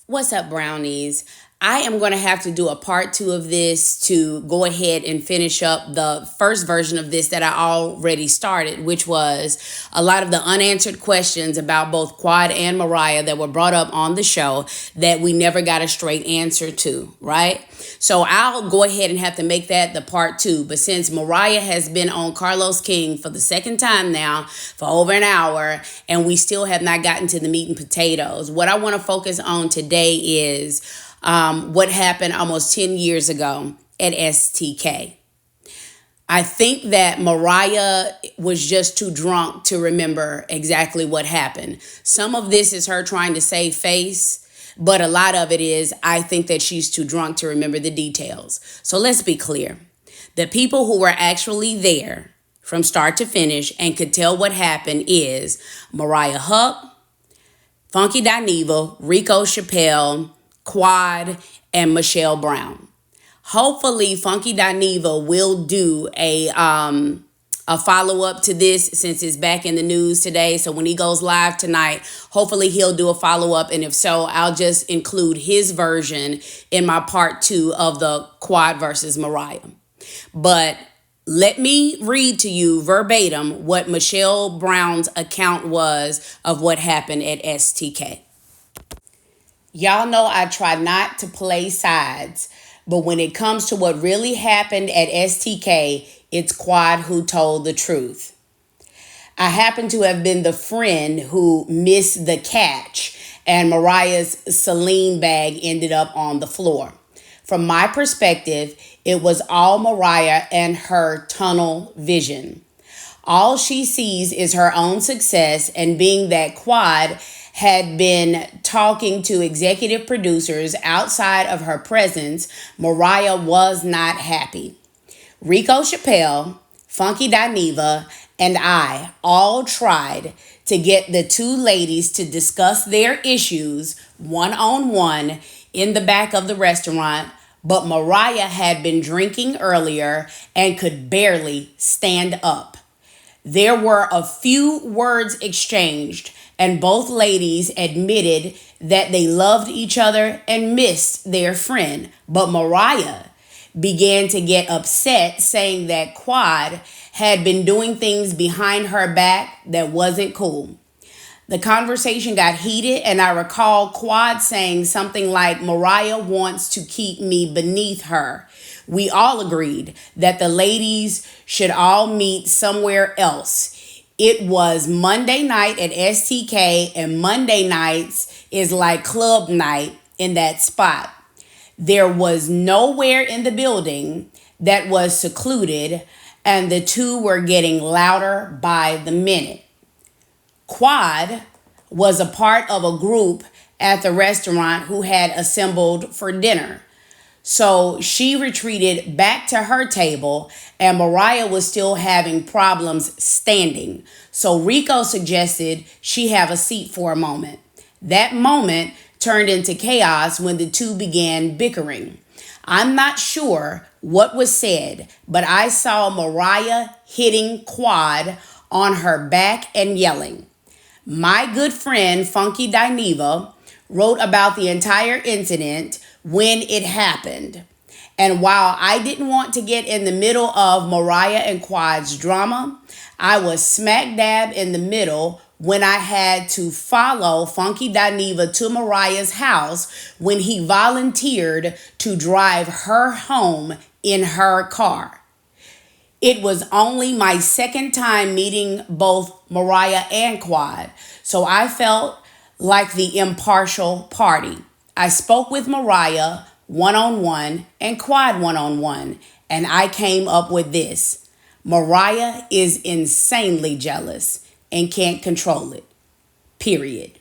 What's up, brownies? I am going to have to do a part two of this to go ahead and finish up the first version of this that I already started, which was a lot of the unanswered questions about both Quad and Mariah that were brought up on the show that we never got a straight answer to, right? So I'll go ahead and have to make that the part two. But since Mariah has been on Carlos King for the second time now for over an hour, and we still have not gotten to the meat and potatoes, what I want to focus on today is what happened almost 10 years ago at STK. I think that Mariah was just too drunk to remember exactly what happened. Some of this is her trying to save face, but a lot of it is I think that she's too drunk to remember the details. So let's be clear. The people who were actually there from start to finish and could tell what happened is Mariah Huck, Funky Dineva, Rico Chappelle, Quad, and Michelle Brown. Hopefully, Funky Dineva will do a follow-up to this since it's back in the news today. So when he goes live tonight, hopefully he'll do a follow-up. And if so, I'll just include his version in my part two of the Quad versus Mariah. But let me read to you verbatim what Michelle Brown's account was of what happened at STK. Y'all know I try not to play sides, but when it comes to what really happened at STK, it's Quad who told the truth. I happen to have been the friend who missed the catch, and Mariah's Celine bag ended up on the floor. From my perspective, it was all Mariah and her tunnel vision. All she sees is her own success, and being that Quad had been talking to executive producers outside of her presence, Mariah was not happy. Rico Chappelle, Funky Dineva, and I all tried to get the two ladies to discuss their issues one-on-one in the back of the restaurant, but Mariah had been drinking earlier and could barely stand up. There were a few words exchanged, and both ladies admitted that they loved each other and missed their friend. But Mariah began to get upset, saying that Quad had been doing things behind her back that wasn't cool. The conversation got heated, and I recall Quad saying something like, Mariah wants to keep me beneath her. We all agreed that the ladies should all meet somewhere else. It was Monday night at STK, and Monday nights is like club night in that spot. There was nowhere in the building that was secluded, and the two were getting louder by the minute. Quad was a part of a group at the restaurant who had assembled for dinner. So she retreated back to her table, and Mariah was still having problems standing. So Rico suggested she have a seat for a moment. That moment turned into chaos when the two began bickering. I'm not sure what was said, but I saw Mariah hitting Quad on her back and yelling. My good friend Funky Dineva wrote about the entire incident when it happened. And while I didn't want to get in the middle of Mariah and Quad's drama, I was smack dab in the middle when I had to follow Funky Dineva to Mariah's house when he volunteered to drive her home in her car. It was only my second time meeting both Mariah and Quad, so I felt like the impartial party. I spoke with Mariah one-on-one and Quad one-on-one, and I came up with this. Mariah is insanely jealous and can't control it. Period.